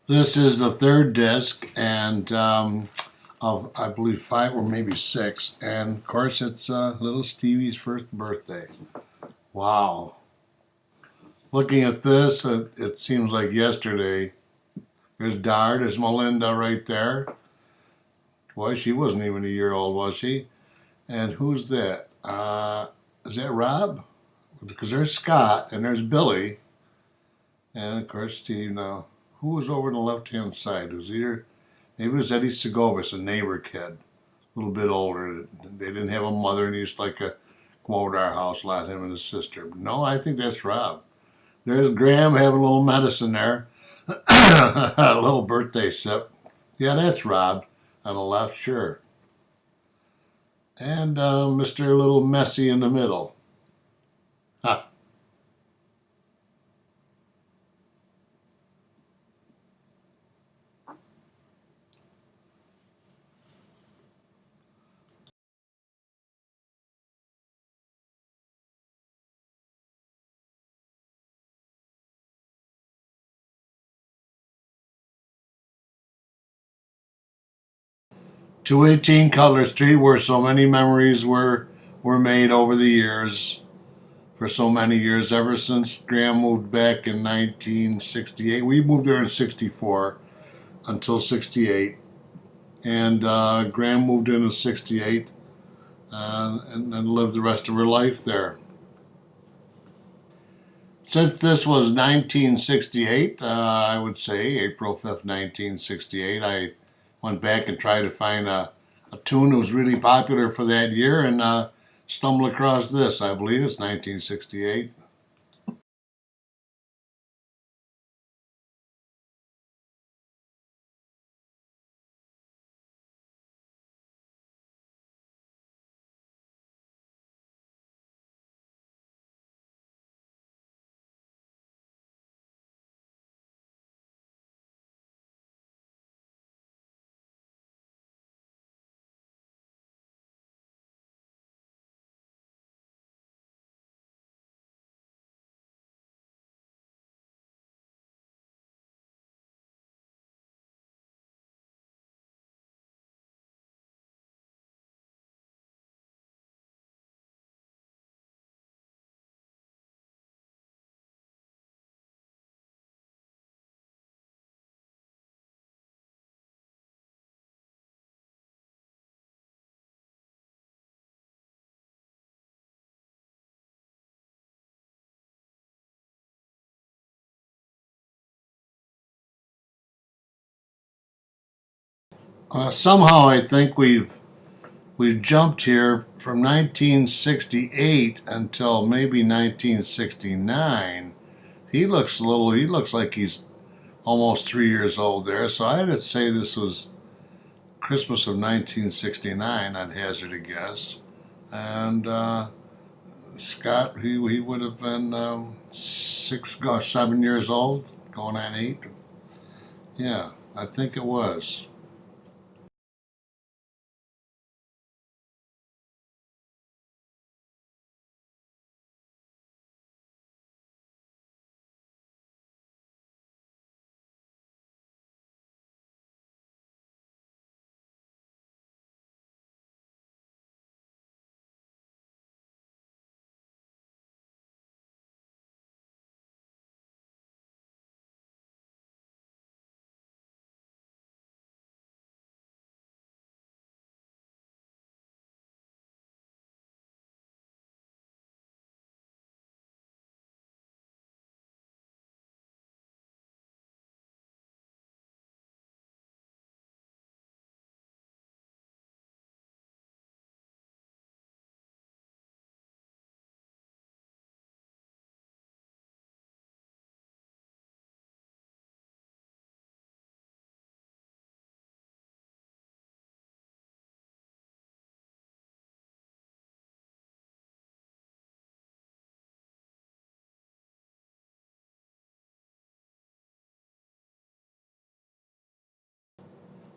This is the third disc, and of I believe 5 or maybe 6, and of course it's little Stevie's first birthday. Wow! Looking at this, it seems like yesterday. There's there's Melinda right there. Boy, she wasn't even a year old, was she? And who's that? Is that Rob? Because there's Scott and there's Billy, and of course Steve. Now, who was over on the left-hand side? It was either maybe it was Eddie Segovas, a neighbor kid, a little bit older. They didn't have a mother, and he used to like to come over to our house a lot, him and his sister. But no, I think that's Rob. There's Graham having a little medicine there, a little birthday sip. Yeah, that's Rob on the left, sure. And Mr. Little Messy in the middle. Ha. Two 18 Cutler Street, where so many memories were made over the years, for so many years, ever since Graham moved back in 1968. We moved there in 64 until 68, and Graham moved in 68 and then lived the rest of her life there. Since this was 1968, I would say April 5th, 1968, I went back and tried to find a tune that was really popular for that year, and stumbled across this. I believe it's 1968. Somehow I think we've jumped here from 1968 until maybe 1969. He looks like he's almost 3 years old there. So I'd say this was Christmas of 1969. I'd hazard a guess. And Scott, he would have been 7 years old, going on 8. Yeah, I think it was.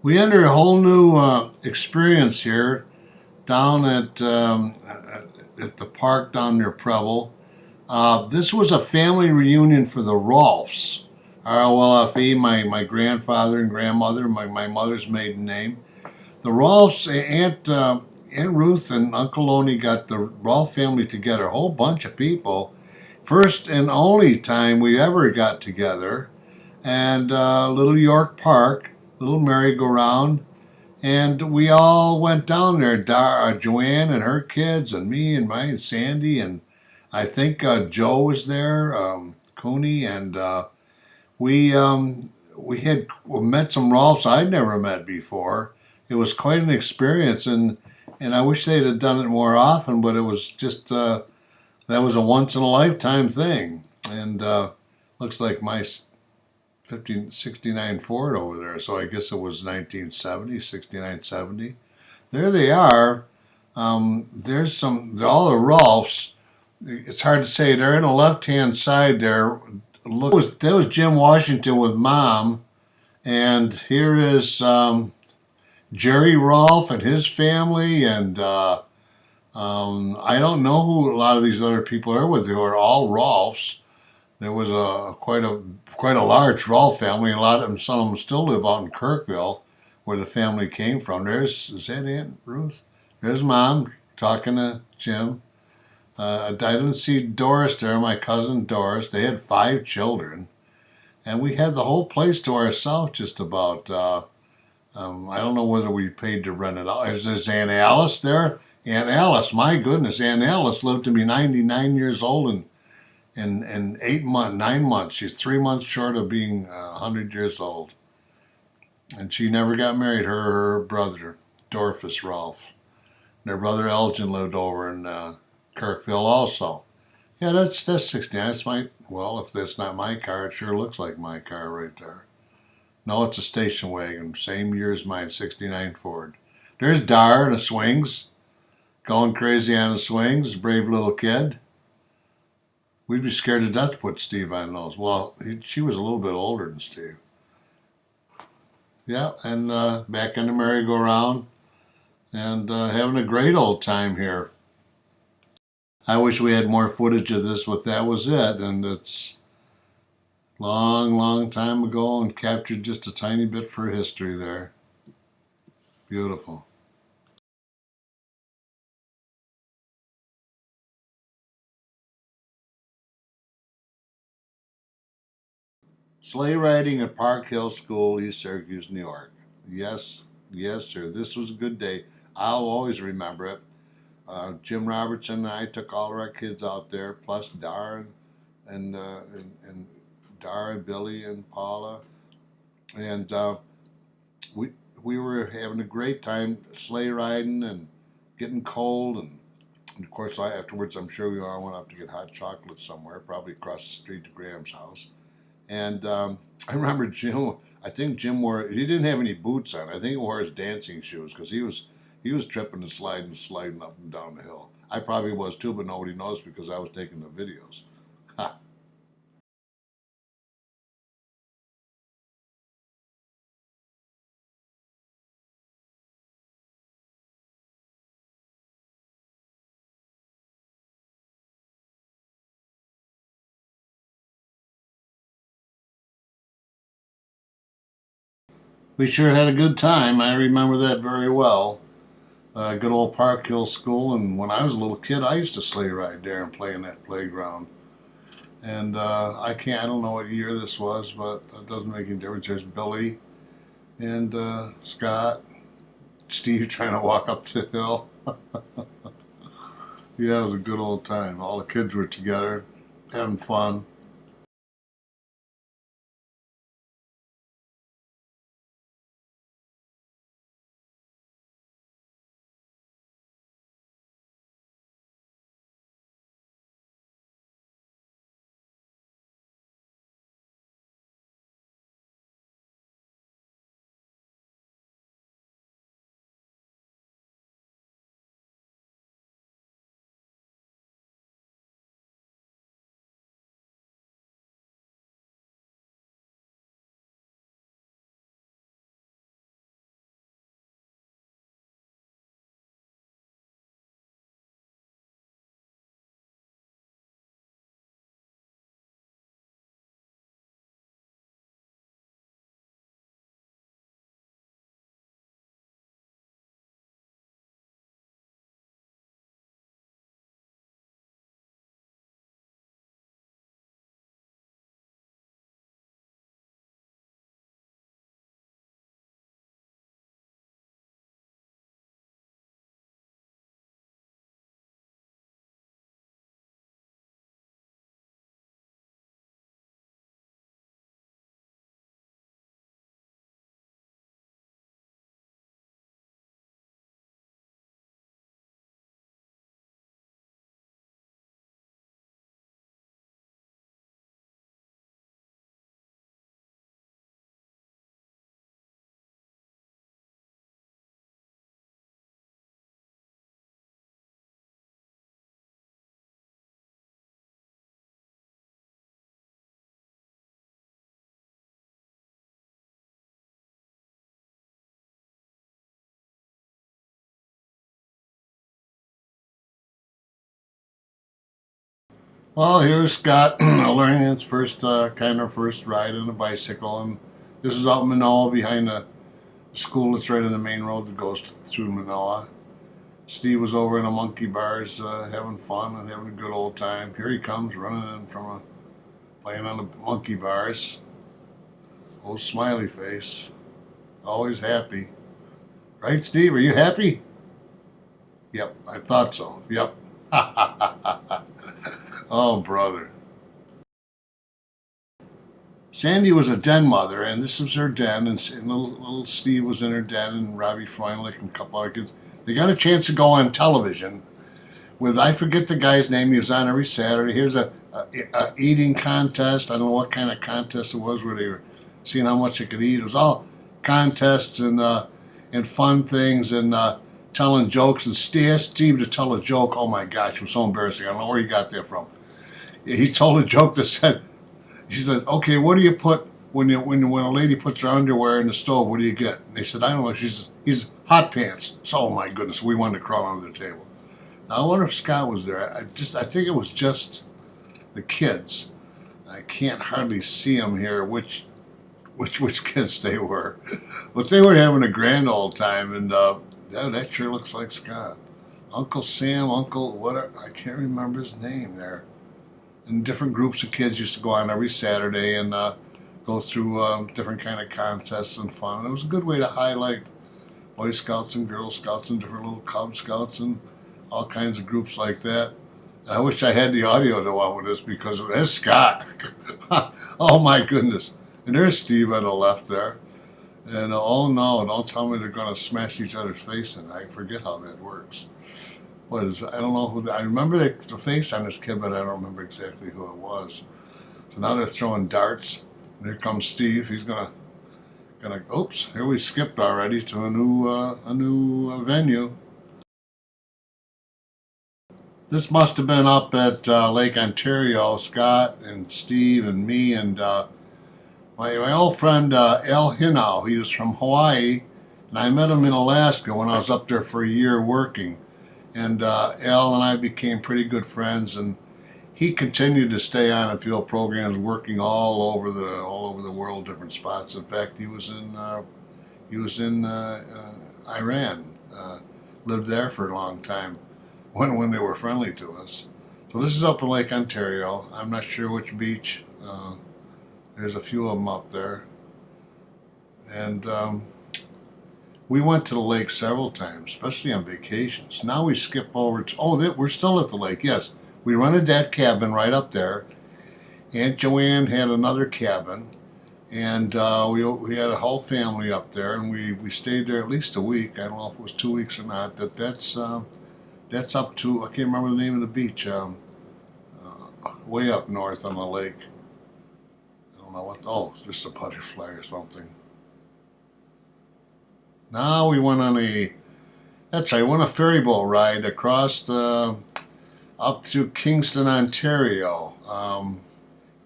We enter a whole new experience here down at the park down near Preble. This was a family reunion for the Rolfs. RLFE, my grandfather and grandmother, my mother's maiden name. The Rolfs, Aunt Ruth and Uncle Loney got the Rolf family together, a whole bunch of people. First and only time we ever got together. And Little York Park, little merry-go-round. And we all went down there, Joanne and her kids, and me and Sandy, and I think Joe was there, Cooney, and we had met some Rolfs I'd never met before. It was quite an experience, and I wish they'd have done it more often, but it was just that was a once in a lifetime thing. And looks like my 1569 Ford over there, so I guess it was 1970, 69, 70. There they are. There's all the Rolfs. It's hard to say. They're in the left-hand side there. Look, that was Jim Washington with Mom, and here is Jerry Rolfe and his family, and I don't know who a lot of these other people are with. They were all Rolfs. There was quite a large Rolfe family, and some of them still live out in Kirkville, where the family came from. Is that Aunt Ruth? There's Mom talking to Jim. I didn't see Doris there, my cousin Doris. They had 5 children, and we had the whole place to ourselves just about. I don't know whether we paid to rent it out. Is Aunt Alice there? Aunt Alice, my goodness, Aunt Alice lived to be 99 years old in 9 months. She's 3 months short of being 100 years old. And she never got married. Her brother, Dorfus Rolfe. Their brother Elgin lived over in Kirkville also. Yeah, that's 69. That's if that's not my car, it sure looks like my car right there. No, it's a station wagon. Same year as mine, 69 Ford. There's Dar in the swings. Going crazy on the swings. Brave little kid. We'd be scared to death to put Steve on those. Well, she was a little bit older than Steve. Yeah, and back in the merry-go-round. And having a great old time here. I wish we had more footage of this, but that was it. And it's long time ago and captured just a tiny bit for history there. Beautiful. Sleigh riding at Park Hill School, East Syracuse, New York. Yes, sir. This was a good day. I'll always remember it. Jim Robertson and I took all of our kids out there, plus Dara and Dara, Billy, and Paula, and we we were having a great time sleigh riding and getting cold, and of course afterwards I'm sure we all went up to get hot chocolate somewhere, probably across the street to Graham's house. And I remember Jim. I think Jim he didn't have any boots on. I think he wore his dancing shoes because he was tripping and sliding up and down the hill. I probably was too, but nobody knows because I was taking the videos. Ha. We sure had a good time. I remember that very well. Good old Park Hill School, and when I was a little kid, I used to sleigh ride there and play in that playground. And I don't know what year this was, but it doesn't make any difference. There's Billy and Scott, Steve trying to walk up the hill. Yeah, it was a good old time. All the kids were together, having fun. Well, here's Scott learning his first first ride on a bicycle, and this is out in Minoa behind the school that's right on the main road that goes through Minoa. Steve was over in the monkey bars having fun and having a good old time. Here he comes running in from playing on the monkey bars. Old smiley face, always happy. Right, Steve? Are you happy? Yep, I thought so. Yep. Oh, brother. Sandy was a den mother, and this was her den, and little Steve was in her den, and Robbie Freundlich and a couple other kids. They got a chance to go on television with, I forget the guy's name, he was on every Saturday. Here's a eating contest. I don't know what kind of contest it was where they were seeing how much they could eat. It was all contests and fun things and telling jokes. And Steve to tell a joke. Oh my gosh, it was so embarrassing. I don't know where he got that from. He told a joke that said, she said, okay, what do you put when a lady puts her underwear in the stove? What do you get? And they said, I don't know. He's hot pants. So, oh my goodness, we wanted to crawl under the table. Now, I wonder if Scott was there. I think it was just the kids. I can't hardly see them here, which kids they were. But they were having a grand old time, and that sure looks like Scott. Uncle Sam, Uncle, whatever, I can't remember his name there. And different groups of kids used to go on every Saturday and go through different kind of contests and fun. And it was a good way to highlight Boy Scouts and Girl Scouts and different little Cub Scouts and all kinds of groups like that. I wish I had the audio to go out with this because there's Scott. Oh my goodness. And there's Steve on the left there. And oh no, don't tell me they're going to smash each other's face in. I forget how that works. I don't know who. I remember the face on this kid, but I don't remember exactly who it was. So now they're throwing darts. And here comes Steve. He's gonna. Oops! Here we skipped already to a new venue. This must have been up at Lake Ontario. Scott and Steve and me and my old friend Al Hinau. He was from Hawaii, and I met him in Alaska when I was up there for a year working. And Al and I became pretty good friends, and he continued to stay on and field programs, working all over the world, different spots. In fact, he was in Iran, lived there for a long time when they were friendly to us. So this is up in Lake Ontario. I'm not sure which beach. There's a few of them up there, and we went to the lake several times, especially on vacations. Now we skip over to, we're still at the lake, yes. We rented that cabin right up there. Aunt Joanne had another cabin, and we had a whole family up there, and we stayed there at least a week. I don't know if it was 2 weeks or not. That's up to, I can't remember the name of the beach, way up north on the lake. I don't know what, just a butterfly or something. Now we went on a ferry boat ride across up to Kingston, Ontario.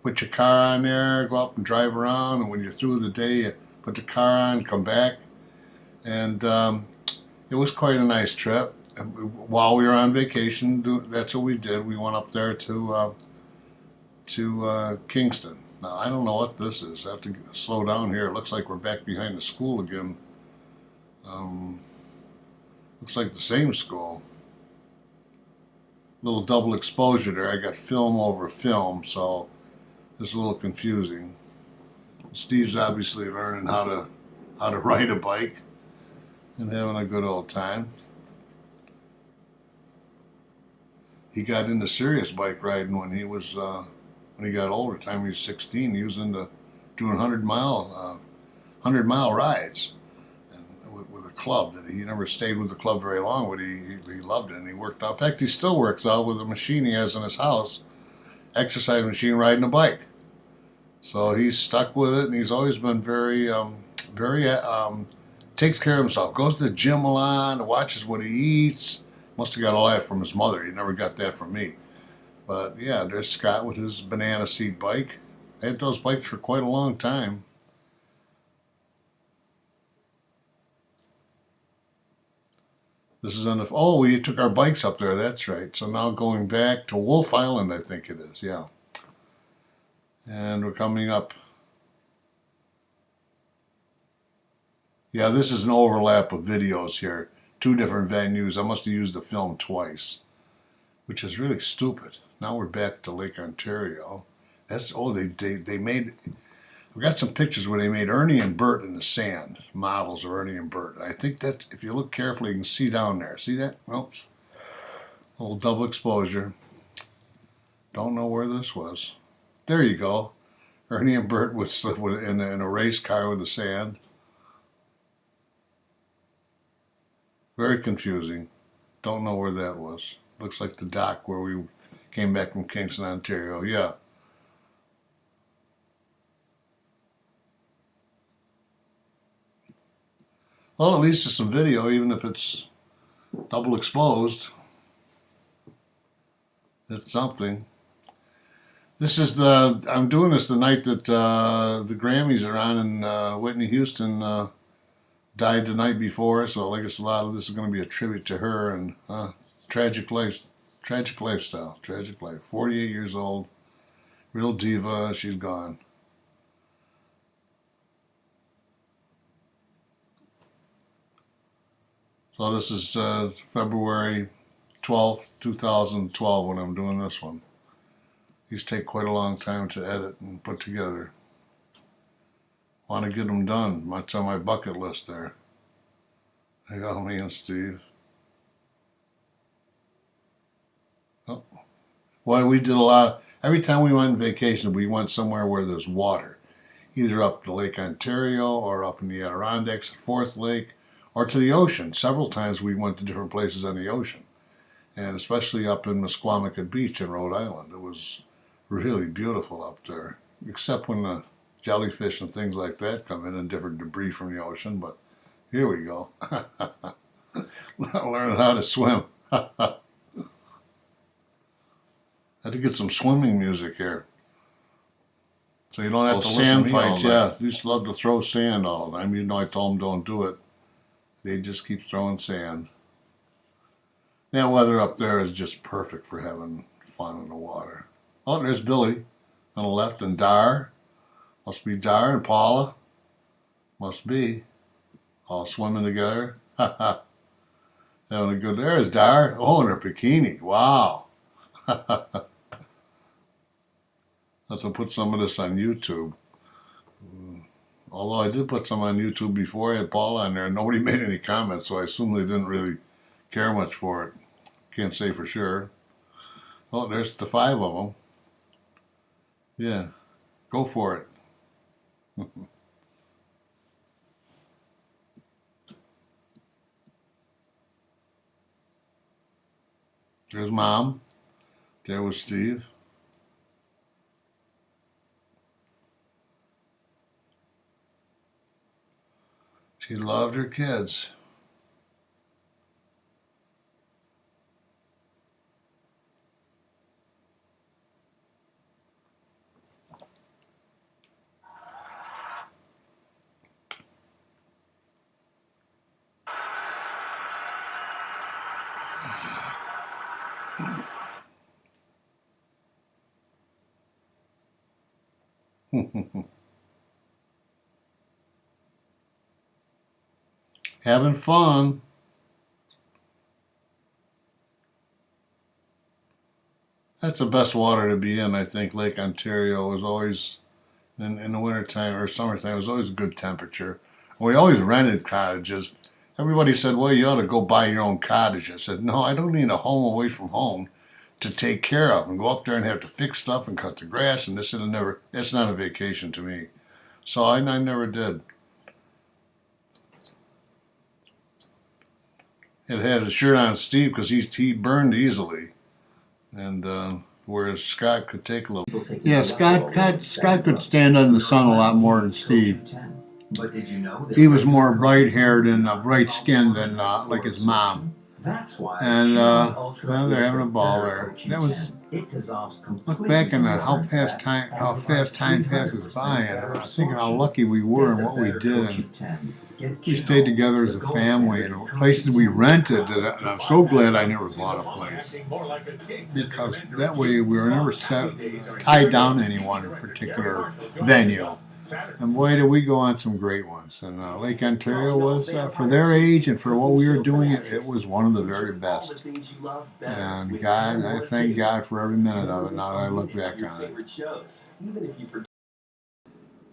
Put your car on there, go up and drive around, and when you're through the day, you put the car on, come back. And it was quite a nice trip. While we were on vacation, that's what we did. We went up there to Kingston. Now, I don't know what this is. I have to slow down here. It looks like we're back behind the school again. Looks like the same school. Little double exposure there. I got film over film, so it's a little confusing. Steve's obviously learning how to ride a bike and having a good old time. He got into serious bike riding when he got older. Time he was 16, he was into doing 100-mile rides. With a club that he never stayed with the club very long, but he loved it and he worked out. In fact, he still works out with a machine he has in his house, exercise machine, riding a bike. So he's stuck with it, and he's always been very takes care of himself. Goes to the gym a lot, watches what he eats. Must have got all that from his mother. He never got that from me. But yeah, there's Scott with his banana seat bike. I had those bikes for quite a long time. This is on the, oh, we took our bikes up there, that's right. So now going back to Wolf Island, I think it is, yeah. And we're coming up. Yeah, this is an overlap of videos here. 2 different venues. I must have used the film twice, which is really stupid. Now we're back to Lake Ontario. That's, oh, they made, we got some pictures where they made Ernie and Bert in the sand, models of Ernie and Bert. I think that if you look carefully, you can see down there. See that? Oops. A little double exposure. Don't know where this was. There you go. Ernie and Bert would slip in a race car with the sand. Very confusing. Don't know where that was. Looks like the dock where we came back from Kingston, Ontario. Yeah. Well, at least it's some video, even if it's double exposed. It's something. This is the, I'm doing this the night that the Grammys are on, and Whitney Houston died the night before, so I guess a lot of this is going to be a tribute to her, and tragic lifestyle, tragic life. 48 years old, real diva, she's gone. So this is February 12th, 2012 when I'm doing this one. These take quite a long time to edit and put together. Want to get them done. That's on my bucket list there. I got me and Steve. Oh. Well, we did a lot. Every time we went on vacation, we went somewhere where there's water. Either up to Lake Ontario or up in the Adirondacks at Fourth Lake or to the ocean. Several times we went to different places on the ocean. And especially up in Mesquamacut Beach in Rhode Island. It was really beautiful up there. Except when the jellyfish and things like that come in and different debris from the ocean, but here we go. Learning how to swim. I had to get some swimming music here. So you don't have to sand fights, yeah. They just love to throw sand all the time. You know, I told them don't do it. They just keep throwing sand. That weather up there is just perfect for having fun in the water. Oh, there's Billy on the left, and Dar. Must be Dar and Paula. Must be. All swimming together. Having a good, there's Dar. Oh, in her bikini. Wow. Let's put some of this on YouTube. Although I did put some on YouTube before I had Paula on there, and nobody made any comments, so I assume they didn't really care much for it. Can't say for sure. Oh, there's the 5 of them. Yeah, go for it. There's Mom. There was Steve. She loved her kids. Having fun. That's the best water to be in, I think. Lake Ontario is always, in the wintertime or summertime, it was always a good temperature. We always rented cottages. Everybody said, well, you ought to go buy your own cottage. I said, no, I don't need a home away from home to take care of and go up there and have to fix stuff and cut the grass and this and never. It's not a vacation to me. So I never did. It had a shirt on Steve because he burned easily, and whereas Scott could take a little. Yeah, Scott could stand in the sun a lot more than Steve. But did you know He was more bright-haired and bright-skinned than like his mom. That's why. And well, they're having a ball there. That was. Look back and how fast time passes by, and I was thinking how lucky we were and what we did, and we stayed together as a family, and places we rented, and I'm so glad I never bought a place, because that way we were never tied down to any one particular venue. And boy, did we go on some great ones. And Lake Ontario was, for their age and for what we were doing, it was one of the very best. And God, I thank God for every minute of it now that I look back on it.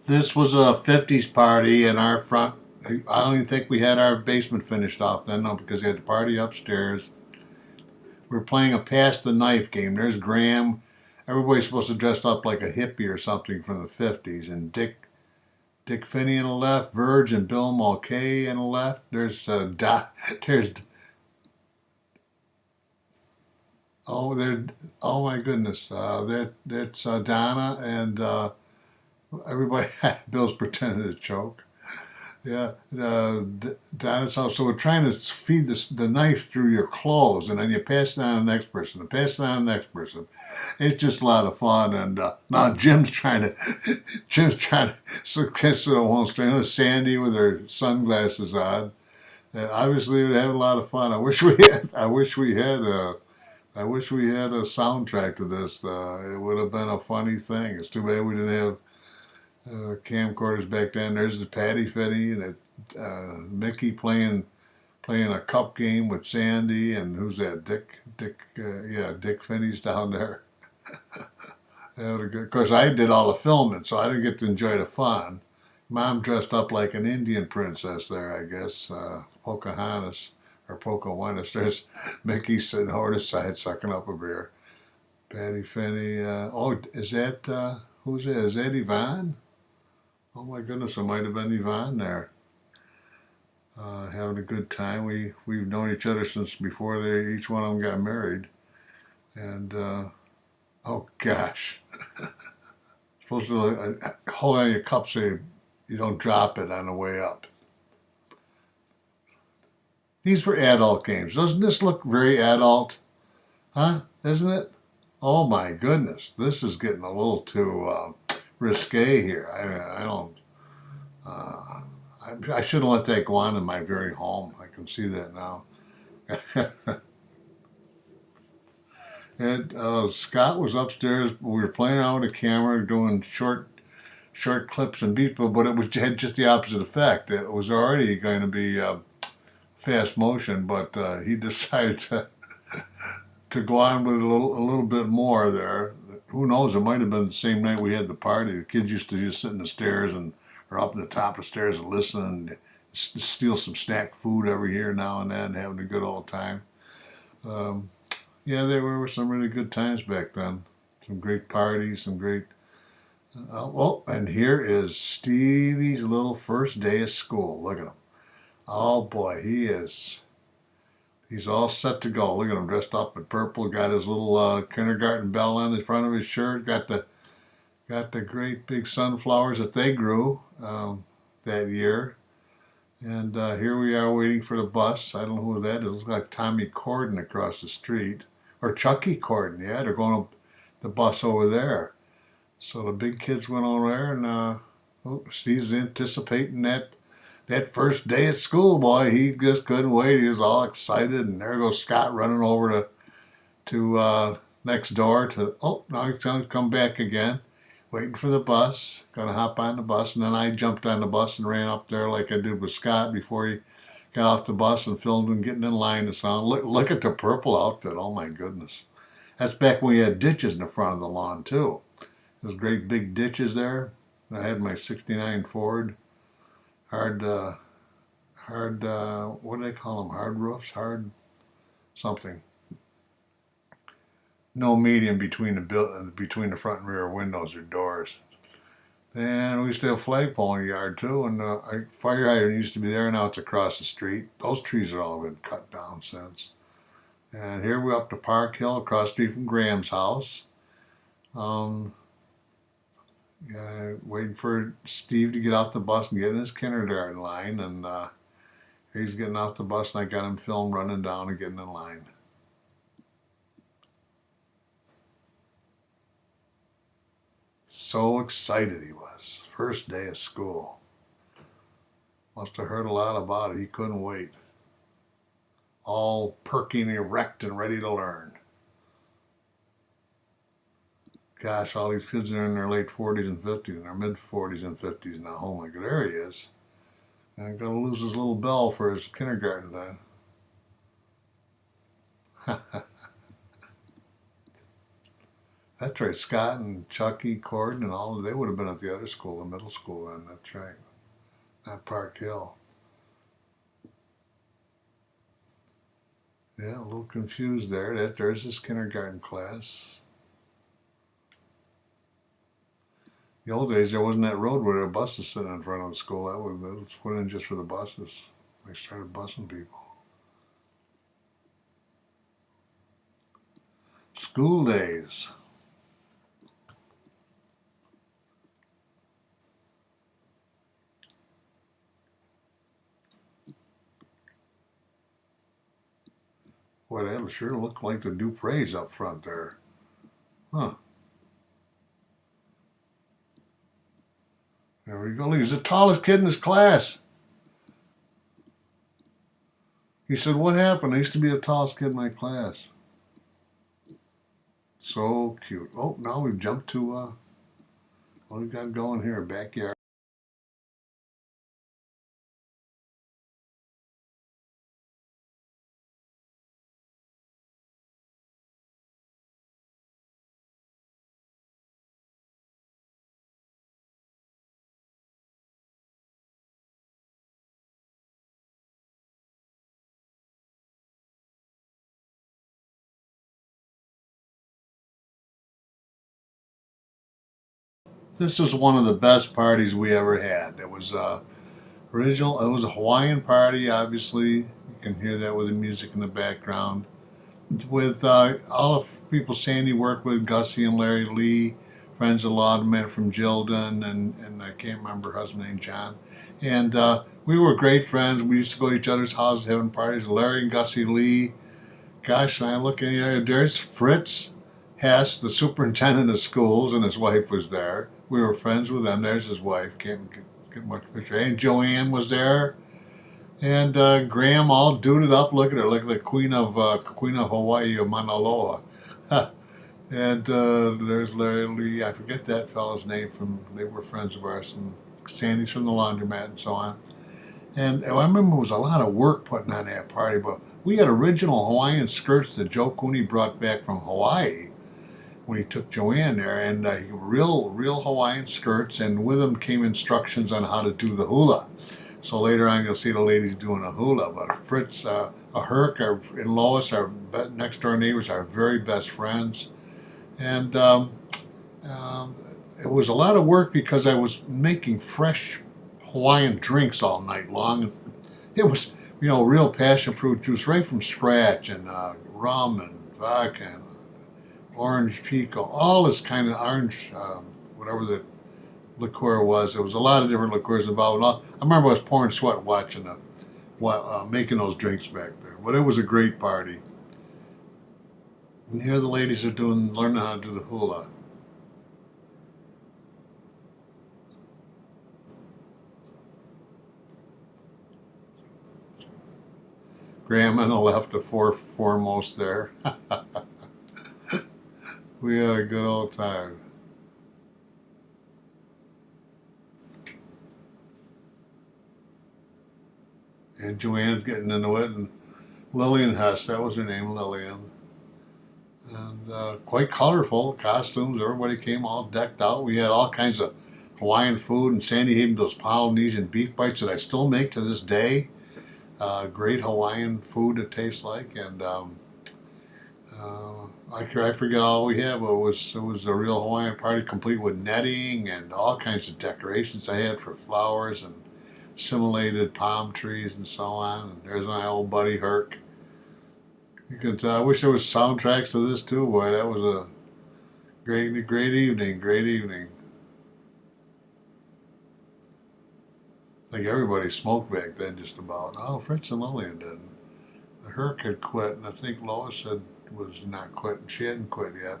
This was a 50s party in our front. I don't even think we had our basement finished off then, no, because we had the party upstairs. We were playing a pass the knife game. There's Graham. Everybody's supposed to dress up like a hippie or something from the 50s. And Dick Phinney on the left, Virg and Bill Mulcahy on the left. There's oh my goodness, that's Donna and everybody. Bill's pretending to choke. Yeah, Donna's house. So we're trying to feed the knife through your clothes, and then you pass it on to the next person, and pass it on to the next person. It's just a lot of fun. And now Jim's trying to so kiss it on string. Sandy with her sunglasses on, and obviously we're having a lot of fun. I wish we had a soundtrack to this. It would have been a funny thing. It's too bad we didn't have camcorders back then. There's the Patty Phinney and Mickey playing a cup game with Sandy, and who's that? Dick Phinney's down there. Of course, I did all the filming, so I didn't get to enjoy the fun. Mom dressed up like an Indian princess there, I guess. Pocahontas or Pocahontas. There's Mickey sitting over the side sucking up a beer. Patty Phinney. Is that who's that? Is that Yvonne? Oh my goodness, it might have been Yvonne there. Having a good time. We've known each other since before each one of them got married. And oh gosh. Supposed to hold on your cup so you don't drop it on the way up. These were adult games. Doesn't this look very adult? Huh? Isn't it? Oh my goodness. This is getting a little too risque here. I don't. I shouldn't let that go on in my very home. I can see that now. And Scott was upstairs. We were playing around with a camera, doing short clips and beats, but it had just the opposite effect. It was already going to be fast motion, but he decided to go on with a little bit more there. Who knows? It might have been the same night we had the party. The kids used to just sit in the stairs or up in the top of the stairs and listen and steal some snack food every here now and then, having a good old time. Yeah, there were some really good times back then. Some great parties, some great. And here is Stevie's little first day of school. Look at him. Oh boy, he's all set to go. Look at him, dressed up in purple. Got his little kindergarten bell on the front of his shirt. Got the great big sunflowers that they grew that year. And here we are waiting for the bus. I don't know who that is. It looks like Tommy Corden across the street. Or Chucky Corden, yeah. They're going up the bus over there. So the big kids went over there, and Steve's anticipating that first day at school, boy. He just couldn't wait. He was all excited, and there goes Scott running over to next door now he's going to come back again. Waiting for the bus, gonna hop on the bus, and then I jumped on the bus and ran up there like I did with Scott before he got off the bus and filmed him getting in line and so on. Look at the purple outfit, oh my goodness. That's back when we had ditches in the front of the lawn too. Those great big ditches there. I had my '69 Ford, hard, what do they call them? Hard roofs, hard something. No median between the front and rear windows or doors. And we used to have a flagpole in the yard too, and our fire hydrant used to be there. Now it's across the street. Those trees are all been cut down since. And here we're up to Park Hill, across the street from Graham's house. Waiting for Steve to get off the bus and get in his kindergarten line, and he's getting off the bus, and I got him filmed running down and getting in line. So excited he was. First day of school. Must have heard a lot about it. He couldn't wait. All perking, erect, and ready to learn. Gosh, all these kids are in their late 40s and 50s, and their mid 40s and 50s now. Oh my God, there he is. And I'm gonna lose his little bell for his kindergarten time. That's right, Scott and Chucky, Corden, and all of they would have been at the other school, the middle school, and that's right, not Park Hill. Yeah, a little confused there. There's his kindergarten class. The old days, there wasn't that road where the buses sitting in front of the school. That was put in just for the buses. They started busing people. School days. Boy, that sure looked like the Dupreys up front there. Huh. There we go. Look, he's the tallest kid in his class. He said, what happened? I used to be the tallest kid in my class. So cute. Oh, now we've jumped to, what we got going here? Backyard. This was one of the best parties we ever had. It was original. It was a Hawaiian party, obviously. You can hear that with the music in the background. With all the people Sandy worked with, Gussie and Larry Lee, friends of law met from Jilden, and I can't remember her husband named John. And we were great friends. We used to go to each other's houses having parties. Larry and Gussie Lee. Gosh, I look in there. There's Fritz Hess, the superintendent of schools, and his wife was there. We were friends with them. There's his wife. Can't get much picture. And Joanne was there. And Gram all duded up. Look at her. Look at the Queen of Hawaii, Manaloa. And there's Larry Lee. I forget that fellow's name. They were friends of ours. And Sandy's from the laundromat and so on. And I remember it was a lot of work putting on that party. But we had original Hawaiian skirts that Joe Cooney brought back from Hawaii when he took Joanne there. And real Hawaiian skirts. And with them came instructions on how to do the hula. So later on, you'll see the ladies doing a hula. But Fritz, Herc, and Lois, our next door neighbors, our very best friends. And it was a lot of work because I was making fresh Hawaiian drinks all night long. It was, real passion fruit juice right from scratch, and rum and vodka and orange pico, all this kind of orange, whatever the liqueur was. There was a lot of different liqueurs involved. I remember I was pouring sweat watching making those drinks back there. But it was a great party. And here the ladies are learning how to do the hula. Graham on the left, the foremost there. We had a good old time. And Joanne's getting into it, and Lillian Hess, that was her name, Lillian. And quite colorful costumes. Everybody came all decked out. We had all kinds of Hawaiian food, and Sandy made those Polynesian beef bites that I still make to this day. Great Hawaiian food it tastes like, and I forget all we had, but it was a real Hawaiian party, complete with netting and all kinds of decorations I had for flowers and simulated palm trees and so on. And there's my old buddy Herc. You can tell. I wish there was soundtracks to this too. Boy, that was a great evening. Great evening. I think everybody smoked back then, just about. Oh, Fritz and Lillian didn't. Herc had quit, and I think Lois was not quit. She hadn't quit yet.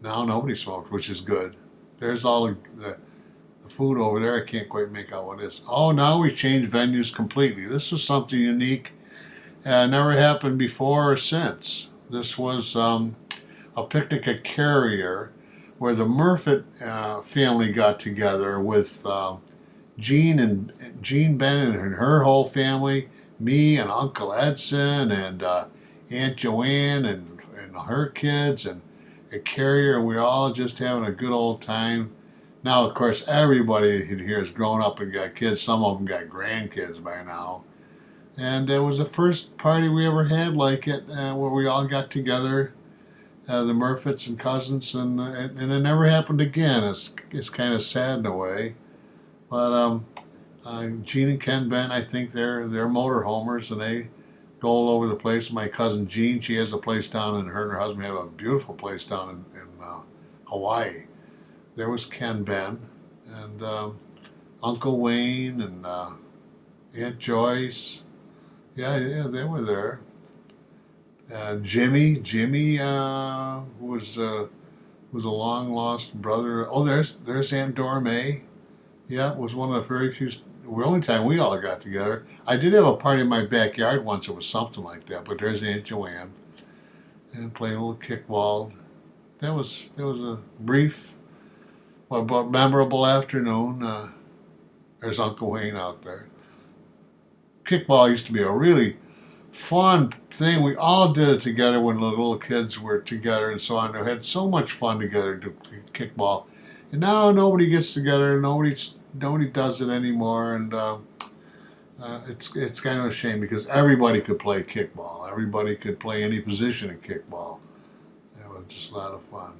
Now nobody smokes, which is good. There's all the food over there. I can't quite make out what it is. Oh, now we changed venues completely. This is something unique. Never happened before or since. This was a picnic at Carrier, where the Murfitt family got together with Jean Benn and her whole family, me and Uncle Edson and Aunt Joanne and her kids and a Carrier, and we were all just having a good old time. Now, of course, everybody here has grown up and got kids. Some of them got grandkids by now. And it was the first party we ever had like it, where we all got together, the Murfitts and cousins, and it never happened again. It's kind of sad in a way, but Jean and Ken Ben, I think they're motorhomers, and they go all over the place. My cousin Jean, she has a place down, and her husband have a beautiful place down in Hawaii. There was Ken Ben, and Uncle Wayne, and Aunt Joyce. Yeah, they were there. Jimmy was a long lost brother. Oh, there's Aunt Dora May. Yeah, it was one of the very few. The only time we all got together. I did have a party in my backyard once. It was something like that. But there's Aunt Joanne, and playing a little kickball. That was a brief, but memorable afternoon. There's Uncle Wayne out there. Kickball used to be a really fun thing. We all did it together when the little kids were together and so on. We had so much fun together to kickball. And now nobody gets together. Nobody does it anymore, and it's kind of a shame because everybody could play kickball. Everybody could play any position in kickball. It was just a lot of fun.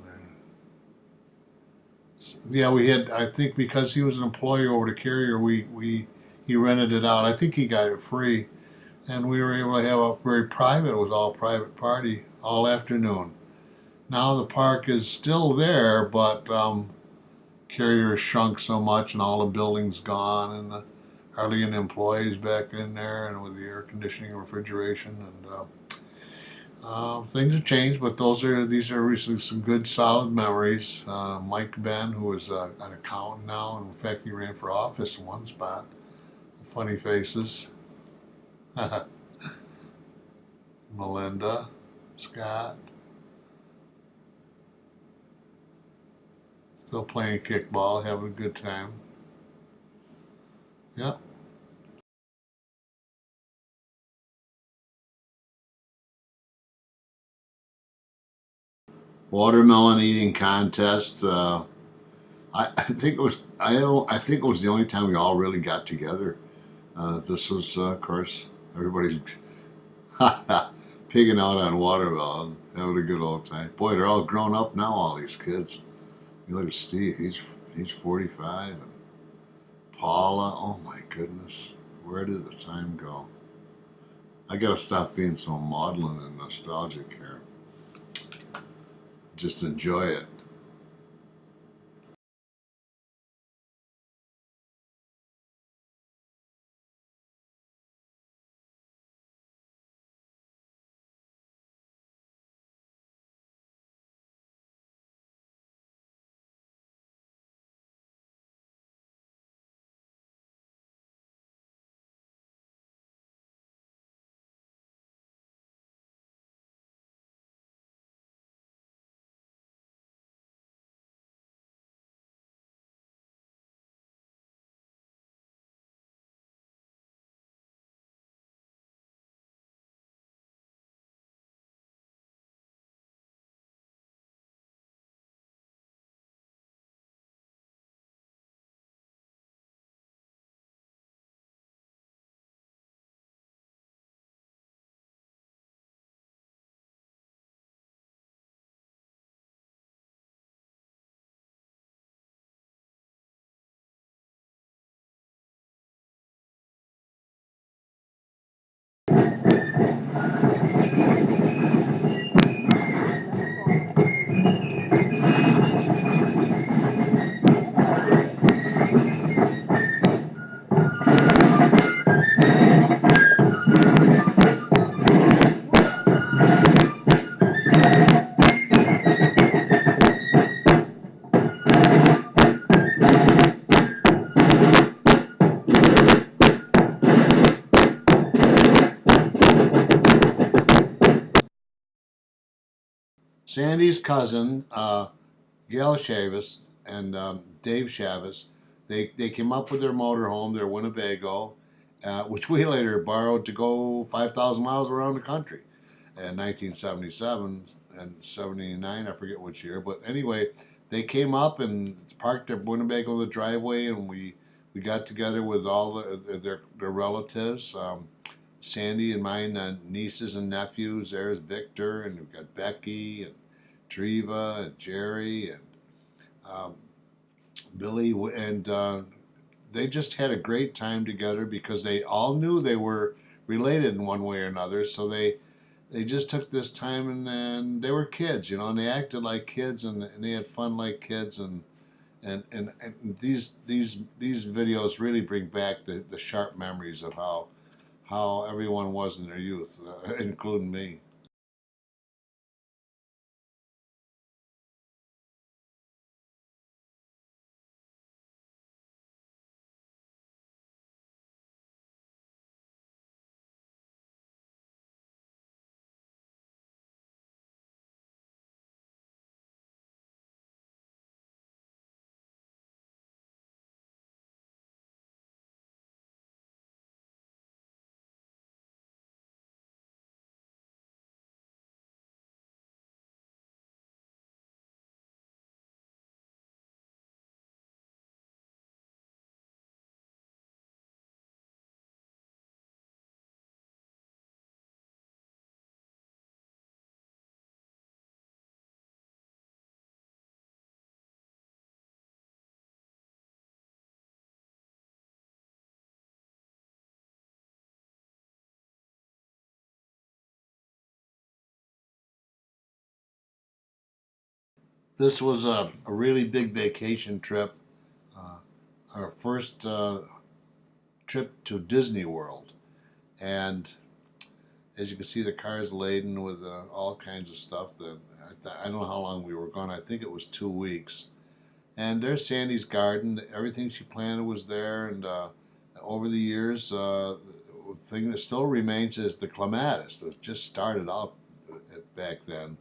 Yeah, we had. I think because he was an employee over to Carrier, he rented it out. I think he got it free, and we were able to have a very private. It was all private party all afternoon. Now the park is still there, but Carrier shrunk so much, and all the buildings gone, and hardly any employees back in there, and with the air conditioning and refrigeration, and things have changed. But these are recently some good solid memories. Mike Ben, who is an accountant now, and in fact he ran for office in one spot. Funny faces. Melinda, Scott. Still playing kickball, having a good time. Yep. Watermelon eating contest. I think it was. I think it was the only time we all really got together. This was, of course, everybody's pigging out on watermelon, having a good old time. Boy, they're all grown up now. All these kids. You look at Steve. He's 45. And Paula. Oh my goodness, where did the time go? I gotta stop being so maudlin and nostalgic here. Just enjoy it. Sandy's cousin, Gail Chavis, and Dave Chavis, they came up with their motorhome, their Winnebago, which we later borrowed to go 5,000 miles around the country in 1977 and 79, I forget which year. But anyway, they came up and parked their Winnebago in the driveway, and we got together with all their relatives. Sandy and mine, nieces and nephews. There's Victor, and we've got Becky and Treva and Jerry and um, Billy, and they just had a great time together because they all knew they were related in one way or another. So they just took this time, and they were kids, and they acted like kids, and they had fun like kids, and these videos really bring back the sharp memories of how everyone was in their youth, including me. This was a really big vacation trip. Uh, our first trip to Disney World, and as you can see, the car's laden with all kinds of stuff. That I don't know how long we were gone. I think it was 2 weeks. And there's Sandy's garden. Everything she planted was there, and over the years, the thing that still remains is the clematis that just started out back then.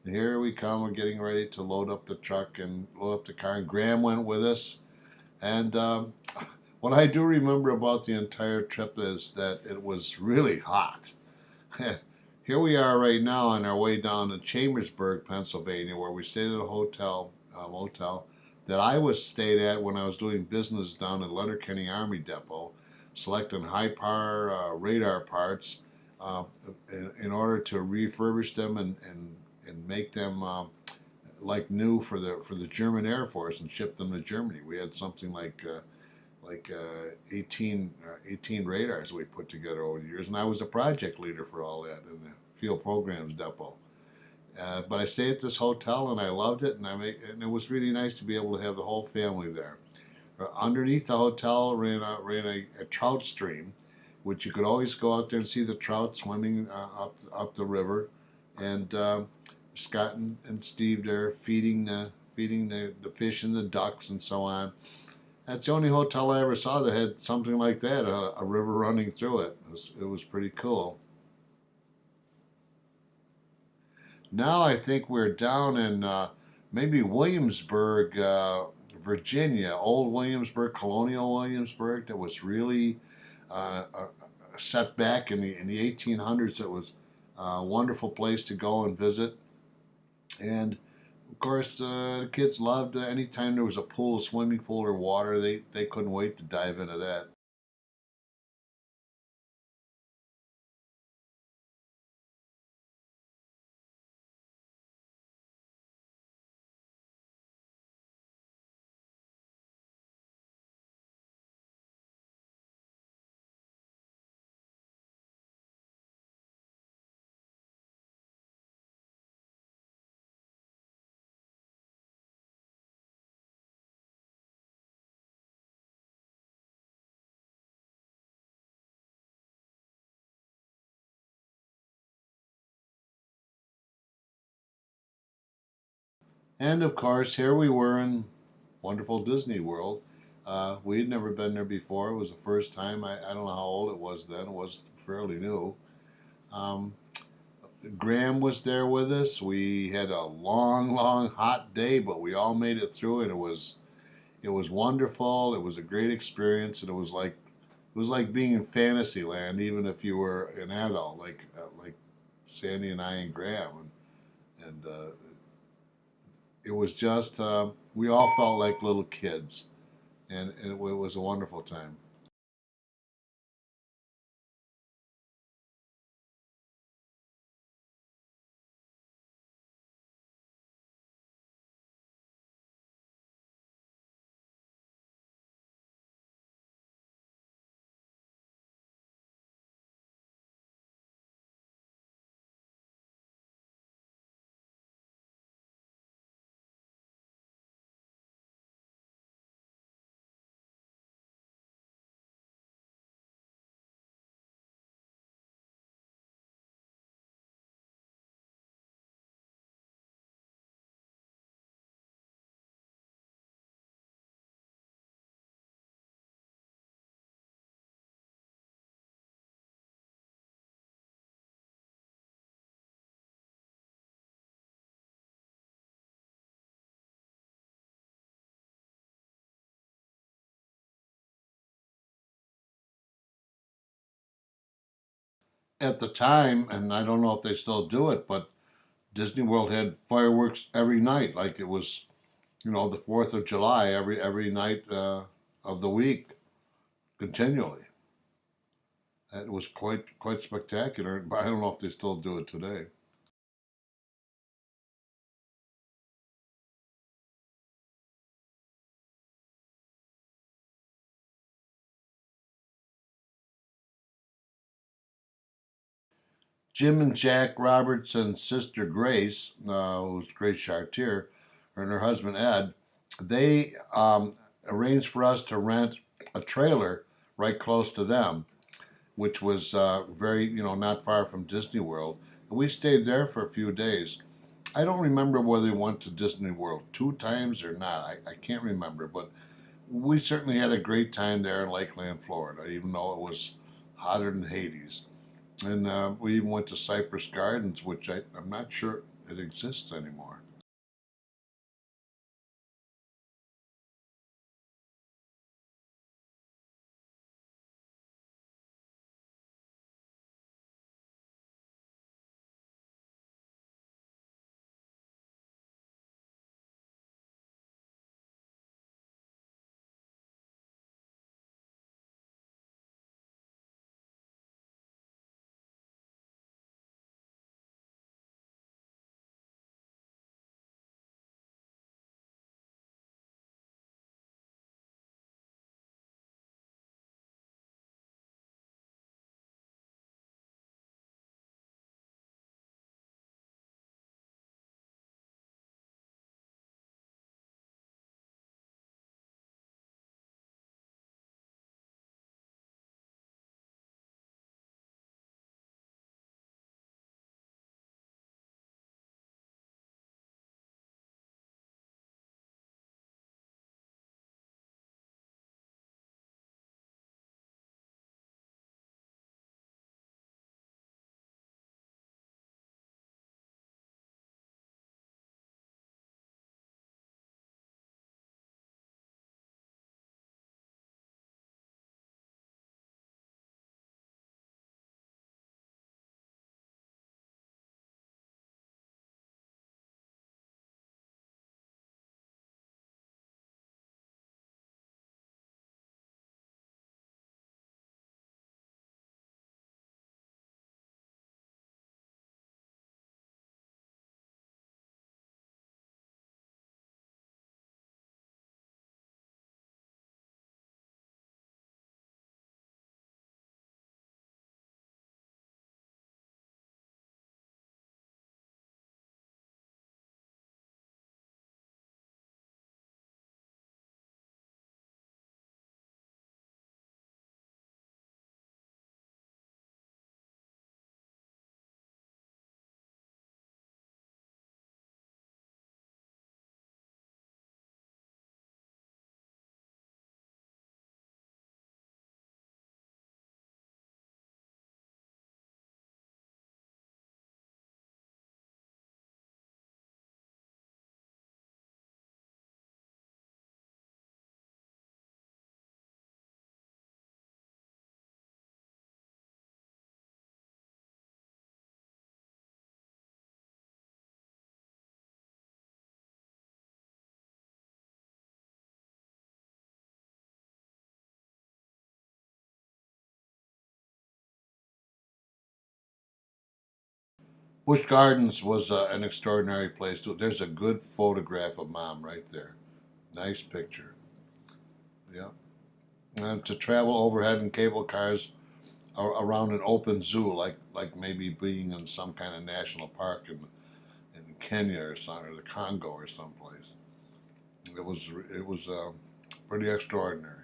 And here we come. We're getting ready to load up the truck and load up the car. And Graham went with us. And what I do remember about the entire trip is that it was really hot. Here we are right now on our way down to Chambersburg, Pennsylvania, where we stayed at a motel that I was stayed at when I was doing business down at Letterkenny Army Depot, selecting high power radar parts in order to refurbish them and make them like new for the German Air Force and ship them to Germany. We had something like 18 radars we put together over the years, and I was the project leader for all that in the field programs depot. But I stayed at this hotel and I loved it, and and it was really nice to be able to have the whole family there. Underneath the hotel ran a trout stream, which you could always go out there and see the trout swimming up the river, and Scott and Steve there feeding the fish and the ducks and so on. That's the only hotel I ever saw that had something like that, a river running through it. It was pretty cool. Now I think we're down in maybe Williamsburg, Virginia, old Williamsburg, colonial Williamsburg, that was really set back in the 1800s. It was a wonderful place to go and visit. And of course, the kids loved anytime there was a pool, a swimming pool, or water, they couldn't wait to dive into that. And of course, here we were in wonderful Disney World. We had never been there before. It was the first time. I don't know how old it was then. It was fairly new. Um, Gram was there with us. We had a long, long, hot day, but we all made it through it. It was wonderful. It was a great experience, and it was like being in Fantasyland, even if you were an adult, like Sandy and I and Graham, and it was just we all felt like little kids, and it was a wonderful time. At the time, and I don't know if they still do it, but Disney World had fireworks every night, like it was, the 4th of July every night of the week, continually. It was quite spectacular, but I don't know if they still do it today. Jim and Jack Robertson's sister Grace, who's Grace Chartier, and her husband Ed, they arranged for us to rent a trailer right close to them, which was very, not far from Disney World. And we stayed there for a few days. I don't remember whether we went to Disney World 2 times or not. I can't remember, but we certainly had a great time there in Lakeland, Florida, even though it was hotter than Hades. And we even went to Cyprus Gardens, which I'm not sure it exists anymore. Busch Gardens was an extraordinary place too. There's a good photograph of Mom right there. Nice picture. Yeah. And to travel overhead in cable cars around an open zoo, like maybe being in some kind of national park in Kenya or something, or the Congo or someplace. It was pretty extraordinary.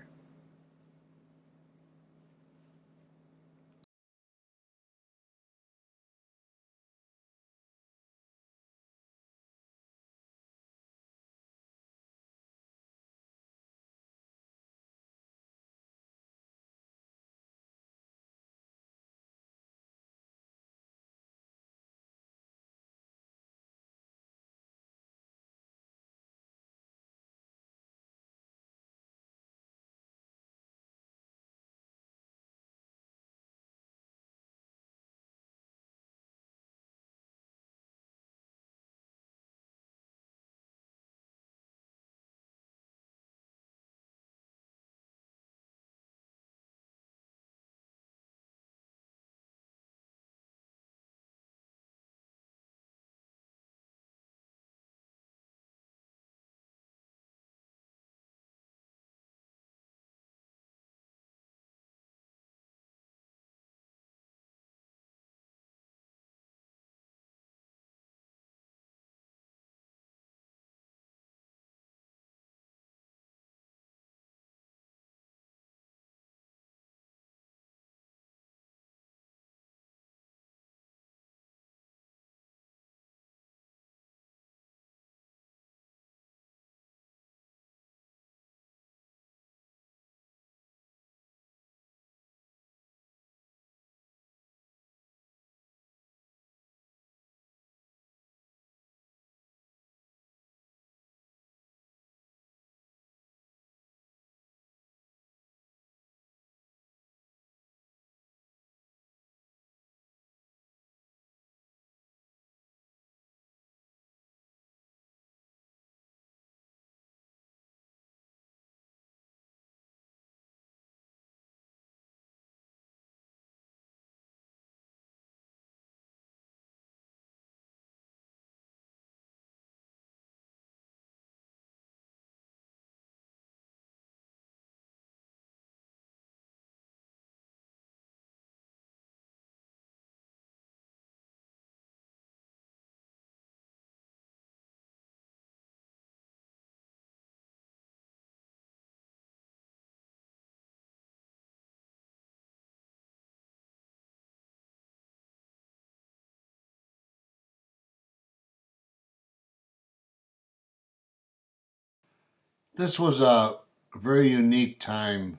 This was a very unique time.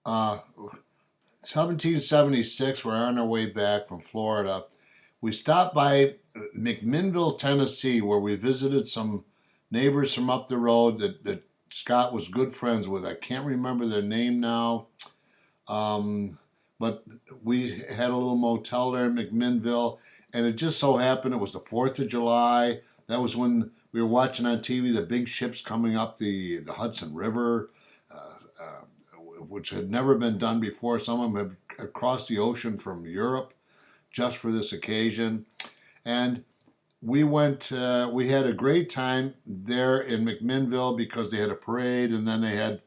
Uh, 1776, we're on our way back from Florida. We stopped by McMinnville, Tennessee, where we visited some neighbors from up the road that Scott was good friends with. I can't remember their name now, but we had a little motel there in McMinnville, and it just so happened it was the 4th of July. That was when we were watching on TV the big ships coming up the Hudson River, which had never been done before. Some of them had crossed the ocean from Europe just for this occasion. And we went, we had a great time there in McMinnville because they had a parade, and then they had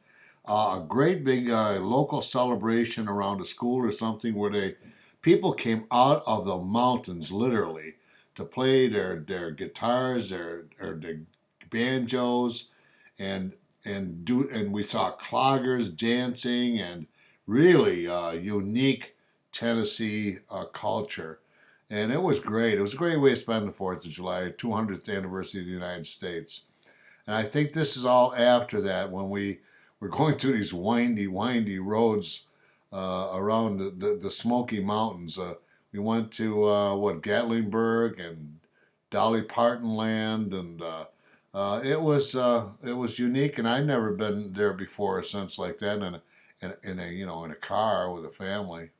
a great big local celebration around a school or something where people came out of the mountains literally to play their guitars, their banjos, and and we saw cloggers dancing and really unique Tennessee culture. And it was great. It was a great way to spend the 4th of July, 200th anniversary of the United States. And I think this is all after that when we were going through these windy roads around the Smoky Mountains. We went to Gatlinburg and Dolly Parton Land, and it was unique, and I'd never been there before or since like that in a car with a family.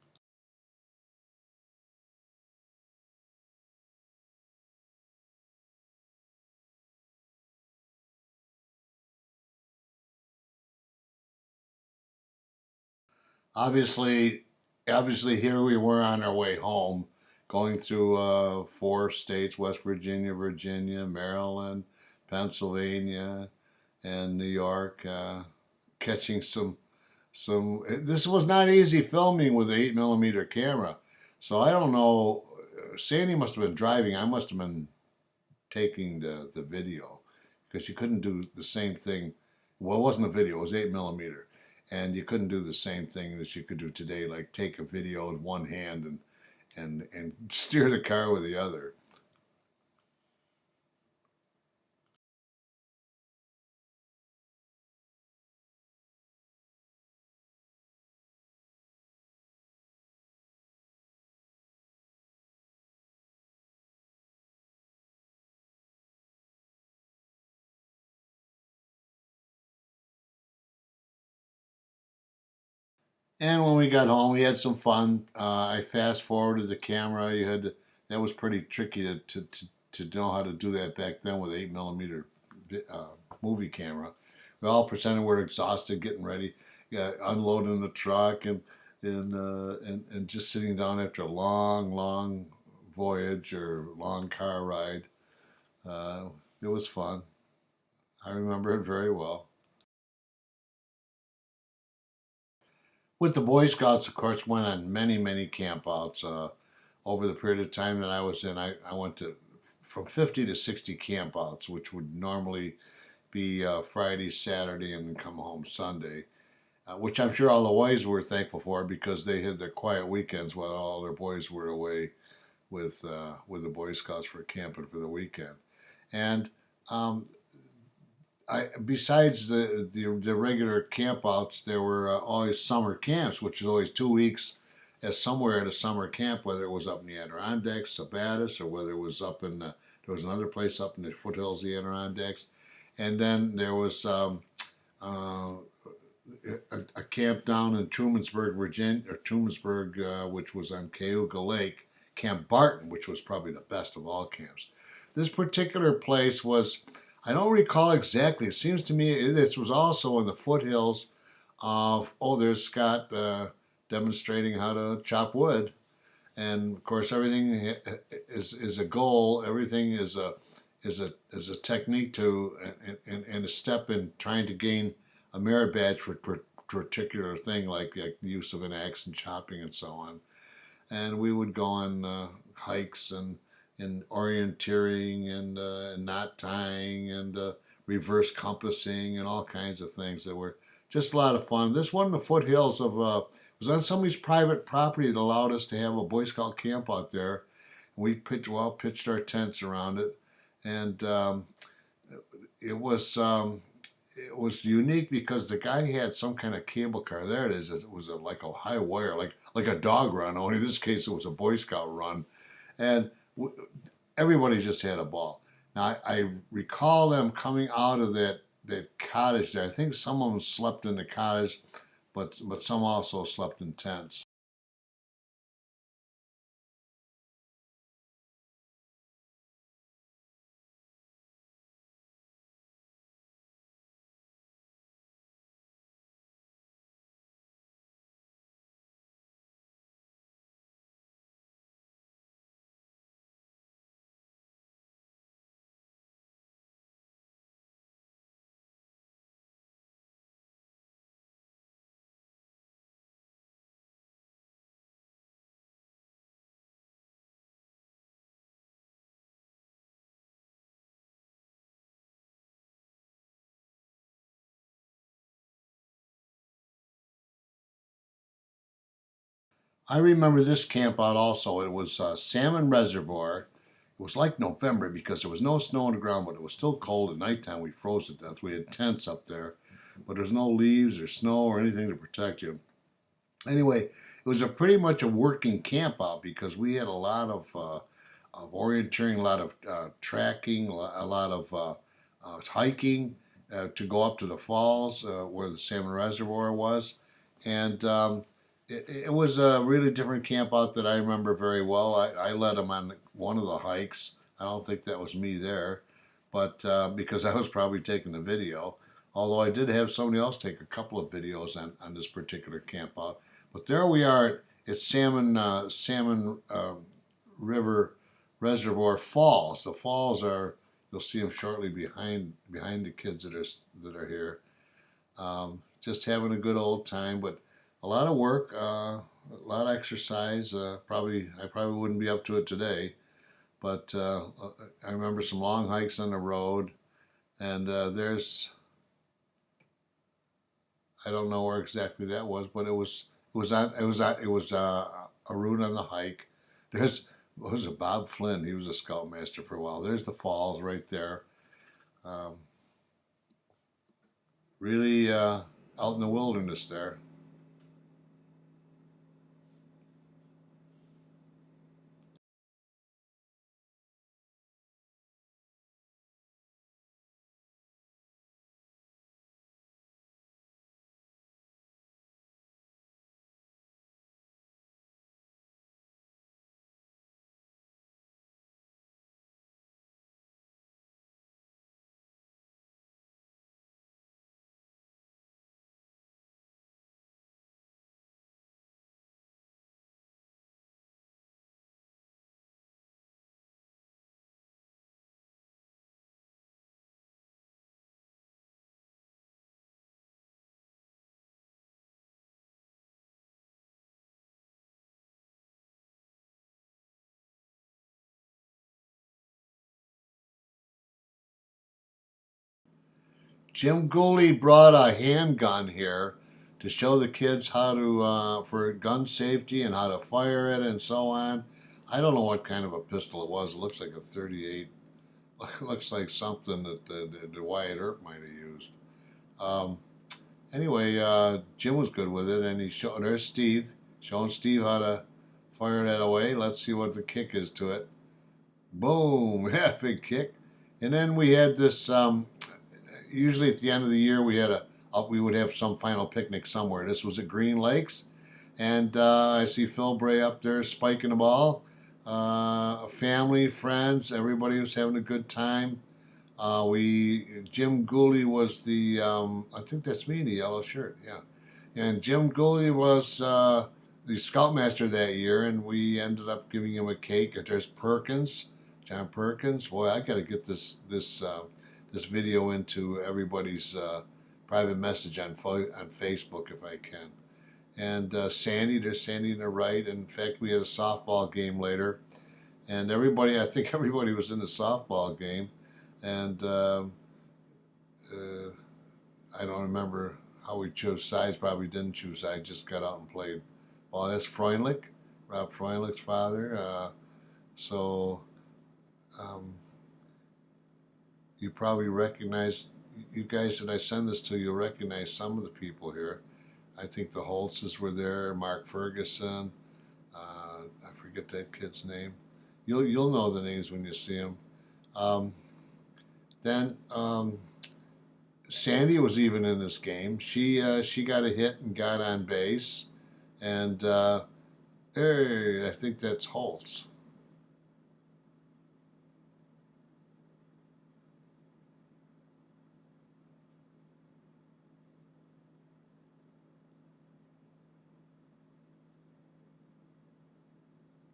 Obviously, obviously here we were on our way home going through 4 states: West Virginia, Virginia, Maryland, Pennsylvania, and New York, catching some. This was not easy filming with an 8mm camera, so I don't know. Sandy must have been driving. I must have been taking the video, because you couldn't do the same thing. Well, it wasn't a video; it was 8mm, and you couldn't do the same thing that you could do today, like take a video with one hand and steer the car with the other. And when we got home, we had some fun. I fast forwarded the camera. That was pretty tricky to know how to do that back then with 8mm movie camera. We all pretended we're exhausted, getting ready, unloading the truck, and just sitting down after a long voyage or long car ride. It was fun. I remember it very well. With the Boy Scouts, of course, went on many campouts. Over the period of time that I was in, I went to from 50 to 60 campouts, which would normally be Friday, Saturday, and come home Sunday, which I'm sure all the wives were thankful for, because they had their quiet weekends while all their boys were away with the Boy Scouts for camping for the weekend. And besides the regular campouts, there were always summer camps, which is always 2 weeks as somewhere at a summer camp, whether it was up in the Adirondacks, Sabatis, or whether it was up in there was another place up in the foothills of the Adirondacks. And then there was a camp down in Trumansburg, Virginia, or Trumansburg, which was on Cayuga Lake, Camp Barton, which was probably the best of all camps. This particular place was, I don't recall exactly. It seems to me this was also in the foothills of, there's Scott demonstrating how to chop wood. And of course, everything is a goal. Everything is a technique to and a step in trying to gain a merit badge for a particular thing, like the use of an axe and chopping and so on. And we would go on hikes and orienteering and knot tying and reverse compassing and all kinds of things that were just a lot of fun. This one in the foothills of was on somebody's private property that allowed us to have a Boy Scout camp out there. We pitched our tents around it, and it was unique because the guy had some kind of cable car. There it is. It was like a high wire, like a dog run. Only in this case, it was a Boy Scout run, and everybody just had a ball. Now I recall them coming out of that cottage there. I think some of them slept in the cottage, but some also slept in tents. I remember this camp out also. It was Salmon Reservoir. It was like November because there was no snow on the ground, but it was still cold. At nighttime, we froze to death. We had tents up there, but there's no leaves or snow or anything to protect you. Anyway, it was pretty much a working camp out because we had a lot of orienteering, a lot of tracking, a lot of hiking to go up to the falls where the Salmon Reservoir was. And it was a really different camp out that I remember very well. I led them on one of the hikes. I don't think that was me there, but because I was probably taking the video. Although I did have somebody else take a couple of videos on this particular camp out. But there we are at Salmon River Reservoir Falls. The falls are, you'll see them shortly behind the kids that are here. Just having a good old time, but a lot of work, a lot of exercise. I probably wouldn't be up to it today, but I remember some long hikes on the road, and I don't know where exactly that was, but it was a route on the hike. Was a Bob Flynn. He was a scoutmaster for a while. There's the falls right there. Really out in the wilderness there. Jim Gooley brought a handgun here to show the kids how to, for gun safety and how to fire it and so on. I don't know what kind of a pistol it was. It looks like a 38. Looks like something that the Wyatt Earp might have used. Anyway, Jim was good with it, and there's Steve, showing Steve how to fire that away. Let's see what the kick is to it. Boom! Yeah, big kick. And then we had this, usually at the end of the year, we would have some final picnic somewhere. This was at Green Lakes, and I see Phil Bray up there spiking the ball. Family, friends, everybody was having a good time. Jim Gooley was the, I think that's me in the yellow shirt, yeah. And Jim Gooley was the scoutmaster that year, and we ended up giving him a cake. There's Perkins, John Perkins. Boy, I got to get this video into everybody's private message on Facebook if I can. And Sandy, there's Sandy on the right. In fact, we had a softball game later, and I think everybody was in the softball game. And I don't remember how we chose sides. Probably didn't choose sides. Just got out and played. Well, that's Freundlich, Rob Freundlich's father. You probably recognize, you guys that I send this to, you'll recognize some of the people here. I think the Holtzes were there, Mark Ferguson. I forget that kid's name. You'll know the names when you see them. Then Sandy was even in this game. She got a hit and got on base, and I think that's Holtz.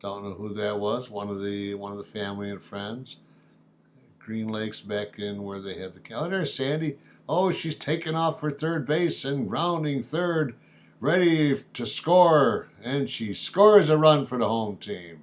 Don't know who that was. One of the family and friends. Green Lakes back in where they had the. Oh, there's Sandy. Oh, she's taking off for third base and rounding third, ready to score, and she scores a run for the home team.